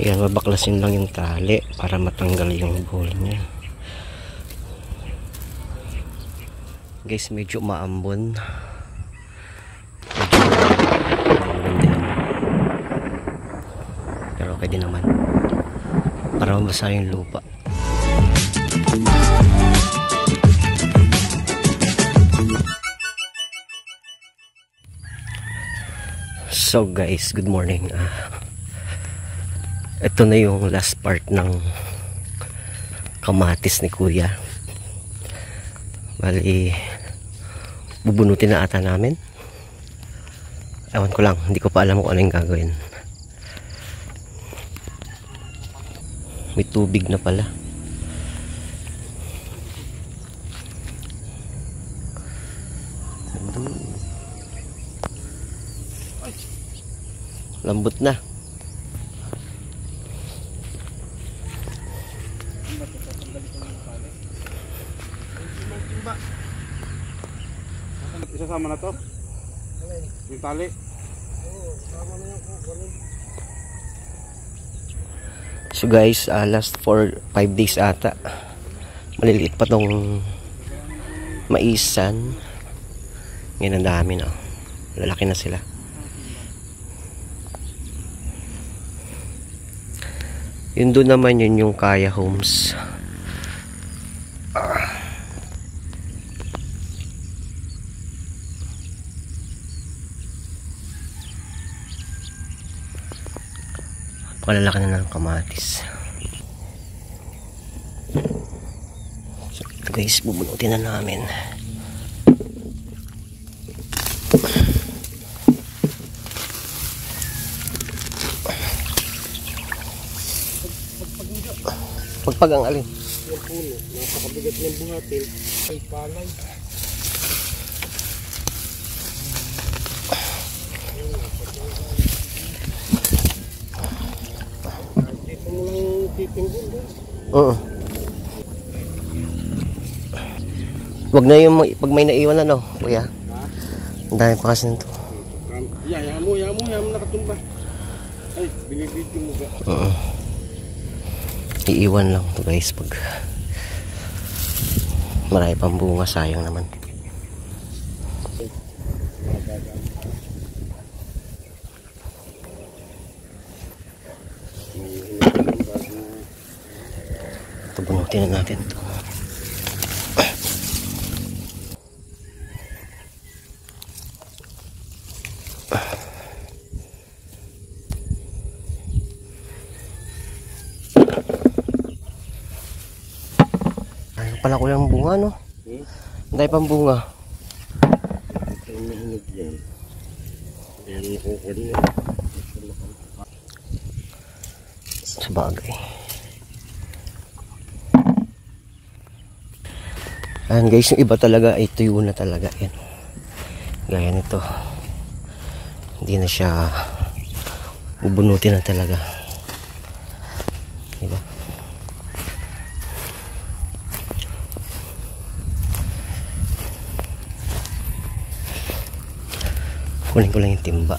Ayan, babaklasin lang yung tali para matanggal yung ball niya. Guys, medyo maambon. Pero okay din naman para mabasa yung lupa. So guys, good morning. Ito na yung last part ng kamatis ni Kuya. Bali, bubunutin na ata namin. Ewan ko lang, hindi ko pa alam kung ano yung gagawin. May tubig na pala. Lambot na. Isasama na to? Yung tali? So guys, last for 5 days ata. Maliliit pa tong maisan. Ngayon ang dami na. Lalaki na sila. Yun doon naman yun yung Kaya Homes. Palalaki na ng kamatis. So guys, bubunutin na namin. Pagpag ang alin? Yung puno, napakabigat ng buhatin. Ay palay. Dito mo lang titinggol doon. Oo. Wag na yung pag may naiwan ano, Kuya. Ang dami pa kasi nito. Yaman mo nakatumba. Ay, binibidyo mo ba? Oo. Iiwan lang to guys pag marami pang bunga, sayang naman. Ito, bunutin na natin to. Pala ko yung bunga, no? Hindi pang bunga. Sa bagay. Ayan guys, yung iba talaga ay tuyo na talaga. Yan. Gaya nito. Hindi na siya bubunutin na talaga. Diba? Kunin ko lang yung timba.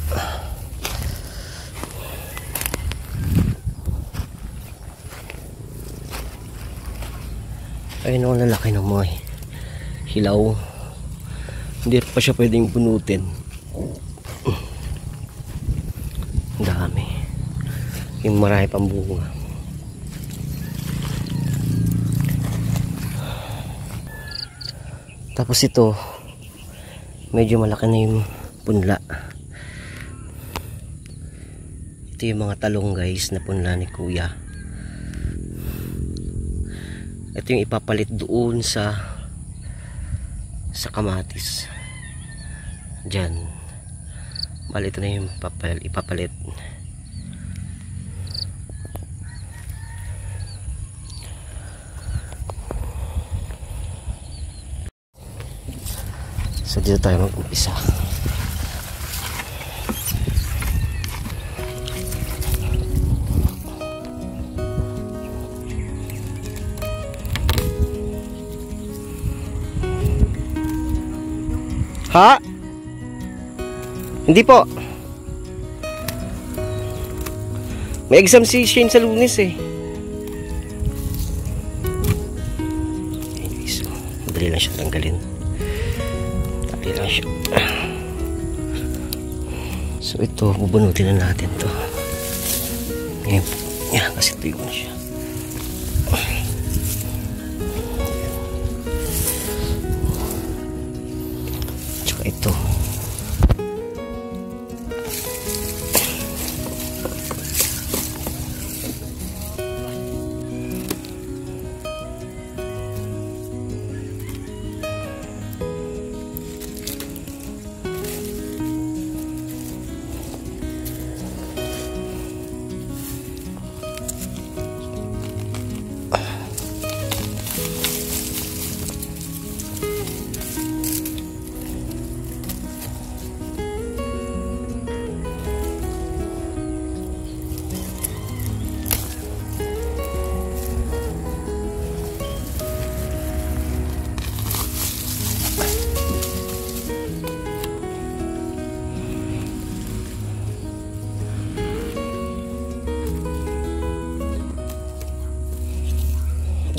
Ayun ang lalaki ng mga hilaw. Hindi pa siya pwedeng bunutin. Ang dami. Yung marami pang bunga. Tapos ito, medyo malaki na yung punla. Ito yung mga talong guys na punla ni Kuya. Ito yung ipapalit doon sa kamatis. Diyan. Bali ito na yung ipapalit. So dito tayo mag-umpisa. Ha? Hindi po. May exam si Shane sa Lunes eh. Anyways, madali lang siya tanggalin. Madali lang siya. So ito, bubunutin na natin to. Ngayon, yan, kasi tuyo na siya. Tsaka ito.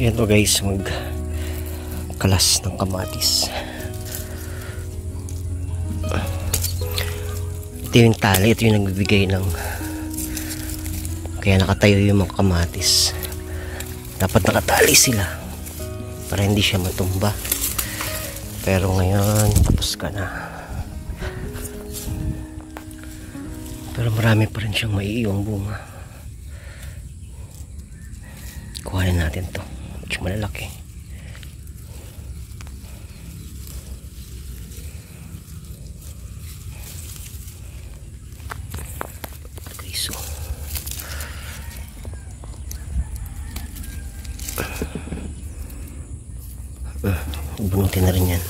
Yan to guys, magkalas ng kamatis. Ito yung tali, ito yung nagbibigay ng, kaya nakatayo yung mga kamatis. Dapat nakatali sila para hindi siya matumba. Pero ngayon tapos ka na. Pero marami pa rin siyang maiiwang bunga. Kuhanin natin to. Medyo malalaki. Okay, so bunutin na rin yan.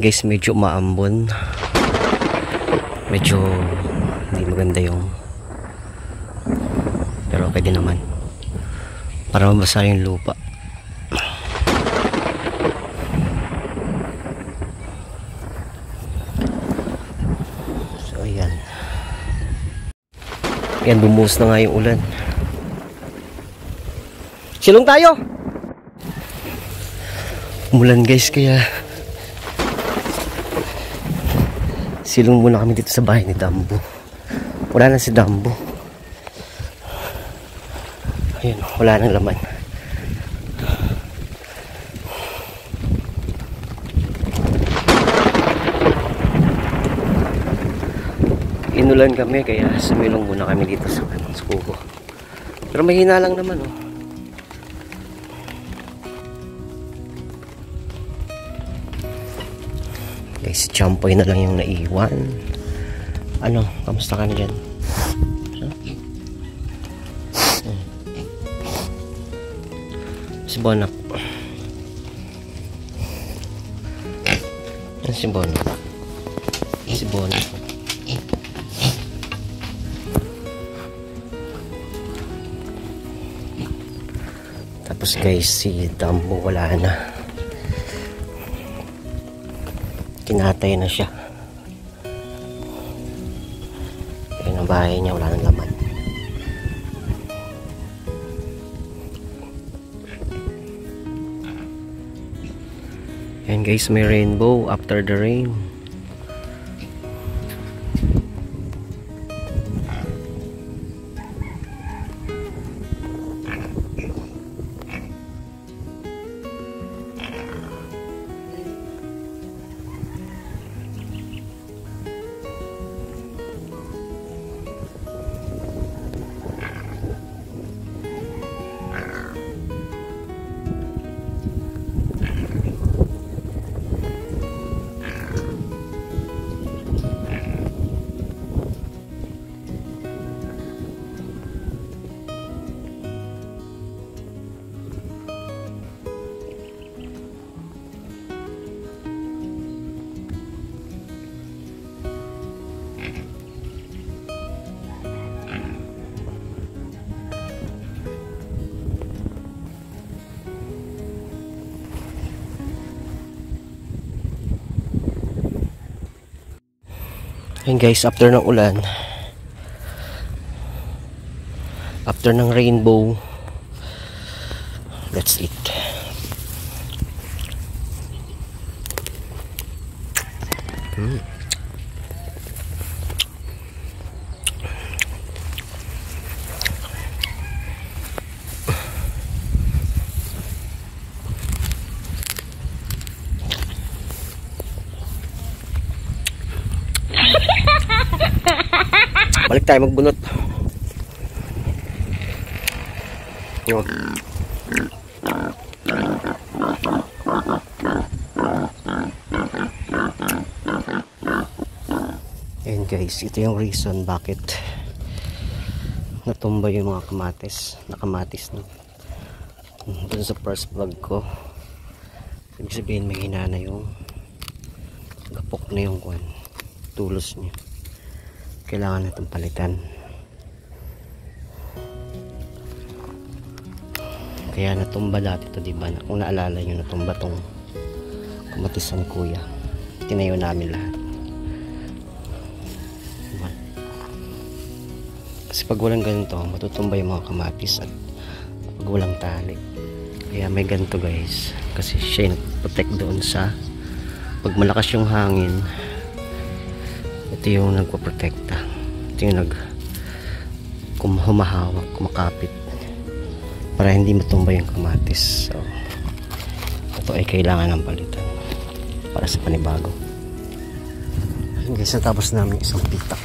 Guys, medyo maambon, medyo hindi maganda yung, pero okay din naman para mabasa yung lupa. So ayan, bumuhos na nga yung ulan. Silong tayo. Umulan guys, kaya silong muna kami dito sa bahay ni Dambo. Wala na si Dambo. Ayun, wala nang laman. Inulan kami kaya sumilong muna kami dito sa kubo. Pero mahina lang naman oh. Guys, champoy na lang yung naiwan. Ano, kamusta ka na dyan? Si Bonak. Yan si Bonak. Si Bonak. Tapos guys, si Dambo wala na. Kinatay na siya. Ayun ang bahay niya, wala nang laman. Ayan guys, may rainbow after the rain. Ayan guys, after ng ulan, after ng rainbow, let's eat. Balik tayo magbunot. Yo. And guys, ito yung reason bakit natumba yung mga nakamatis no. Dun sa first vlog ko, ibig sabihin may hina na yung gapok na yung tulos niya. Kailangan natin palitan. Kaya natumba dati ito, diba? Kung naalala nyo, natumba tong kamatis ni kuya. Tinayo namin lahat. Diba? Kasi pag walang ganito, matutumba yung mga kamatis at pag walang tali. Kaya may ganito guys. Kasi siya yung protect doon sa pag malakas yung hangin. Ito yung nagpaprotekta. Ito yung humahawak, kumakapit para hindi matumba yung kamatis. So ito ay kailangan ng palitan para sa panibago. Ayun guys, natapos namin isang pitak.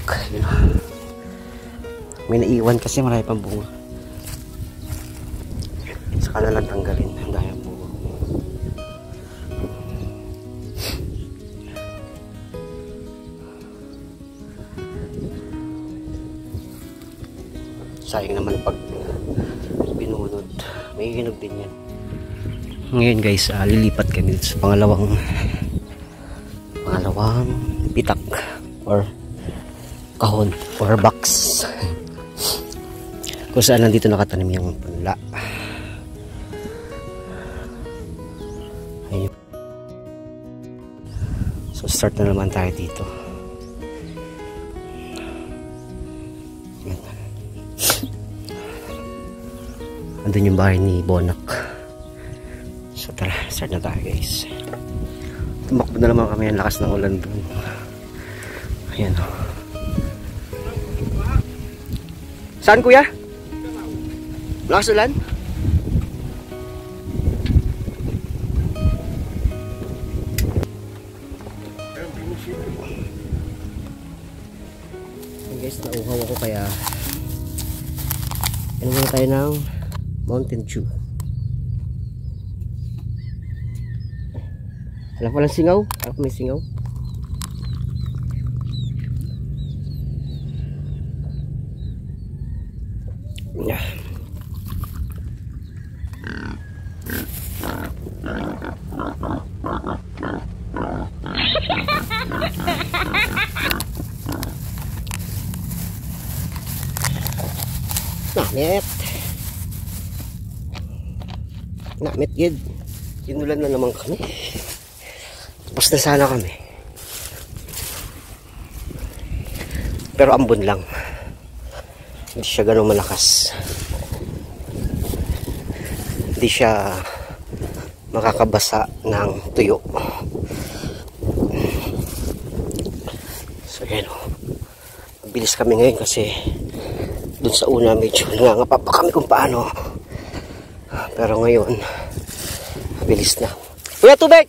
May naiwan kasi marami pang bunga. Saka na lang tanggalin ang dahil bunga. Sayang naman pag binunod. May hinog din yan. Ngayon guys, lilipat kami dito sa pangalawang pitak or kahon or box kung saan nandito nakatanim yung punla. Ayun. So start na naman tayo dito. andun yung bahay ni Bonak. So tara, start na tayo guys. Tumakbo na naman kami, ang lakas ng ulan dun. Ayan o. Saan kuya? Lakas ulan? Guys, nauhaw ako kaya ano muna tayo ng Mountain Dew. Alam ko lang singaw. Alam ko may singaw. Yeah. Namit yun. Inulan na naman kami. Tapos na sana kami. Pero ambon lang. Hindi siya ganun malakas. Hindi siya makakabasa ng tuyo. So yan o. Mabilis kami ngayon kasi dun sa una medyo nangangapa pa kami kung paano. Pero ngayon mabilis na. Kuya, tubig!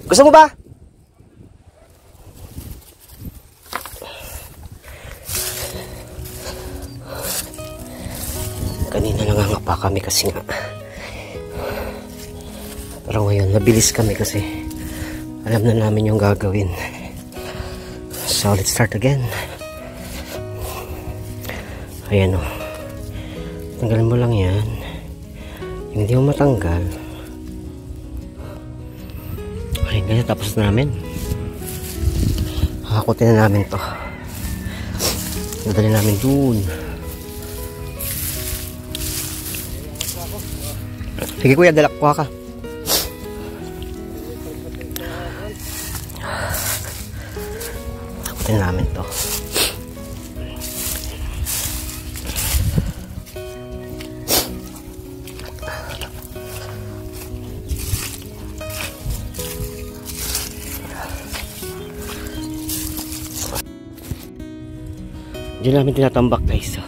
Gusto mo ba? Kanina nangangapa kami kasi nga. Pero ngayon mabilis kami kasi alam na namin yung gagawin. So let's start again. Ayan o. Tanggalin mo lang yan. Yung hindi mo matanggal. Ayun, ganyan, tapos na namin. Hakakutin na namin to. Nadali namin dun. Sige kuya, dalak ko ka. Hakakutin namin to. Diyan namin tinatambak guys.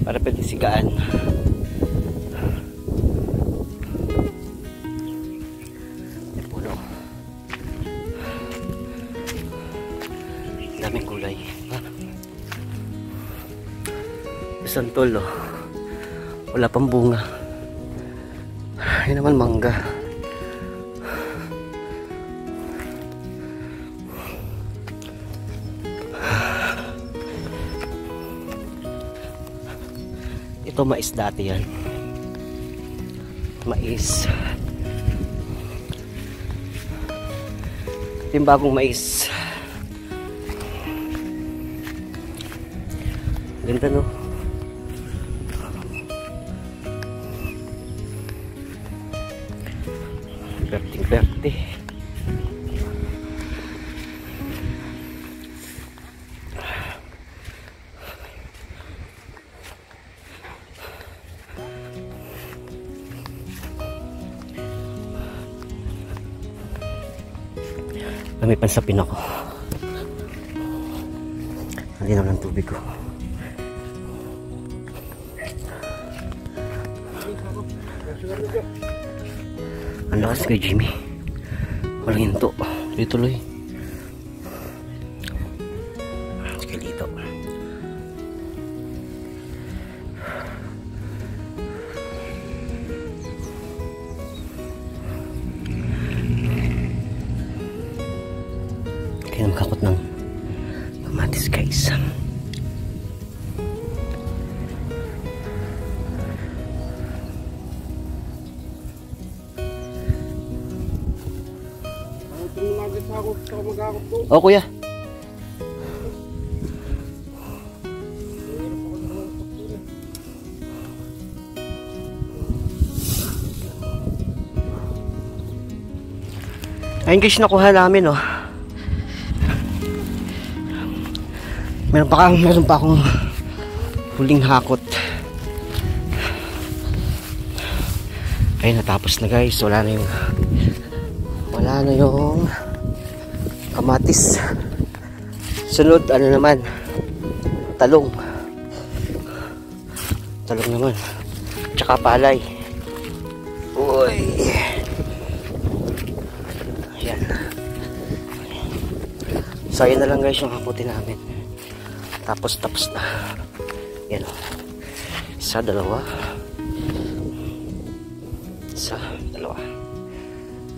Para pwede sigaan. May puno. Daming gulay. Santol oh. Wala pang bunga. Yan naman mangga. Ito mais dati yan. Mais. Ito yung bagong mais. Ganda no? Berting-berti. May pansapin ako. Halinaw ng tubig ko. Ang lakas kay Jimmy. Walang hinto. Tuloy-tuloy. Sige dito. Kaya makakot ng kamatis guys. O kuya. Ayun guys, nakuha namin oh. Meron pa akong Huling hakot. Ay, natapos na guys. Wala na yung kamatis. Sunod, ano naman, talong naman, tsaka palay. Uy, ayan. So ayun na lang guys yung hakutin namin. Tapos na. Yan o. Isa, dalawa.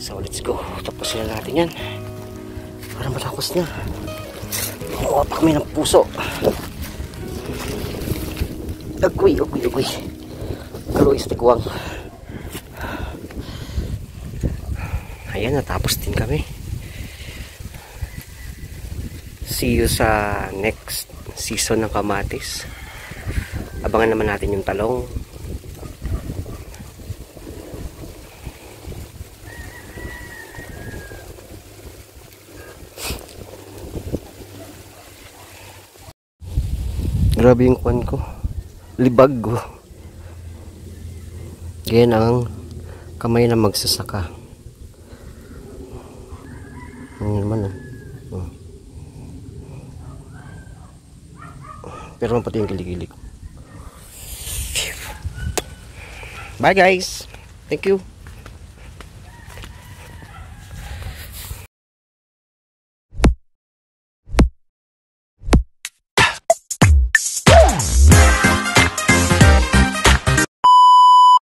So let's go. Tapusin na natin yan para matapos na. Makuha pa kami ng puso. Agoy. Aloy sa tikuwang. Ayan, natapos din kami. See you sa next season ng kamatis. Abangan naman natin yung talong. Grabe yung kwan ko. Libag ko. Ganyan ang kamay na magsasaka. Ano naman pero pati yung kilig-kilig. Bye guys. Thank you.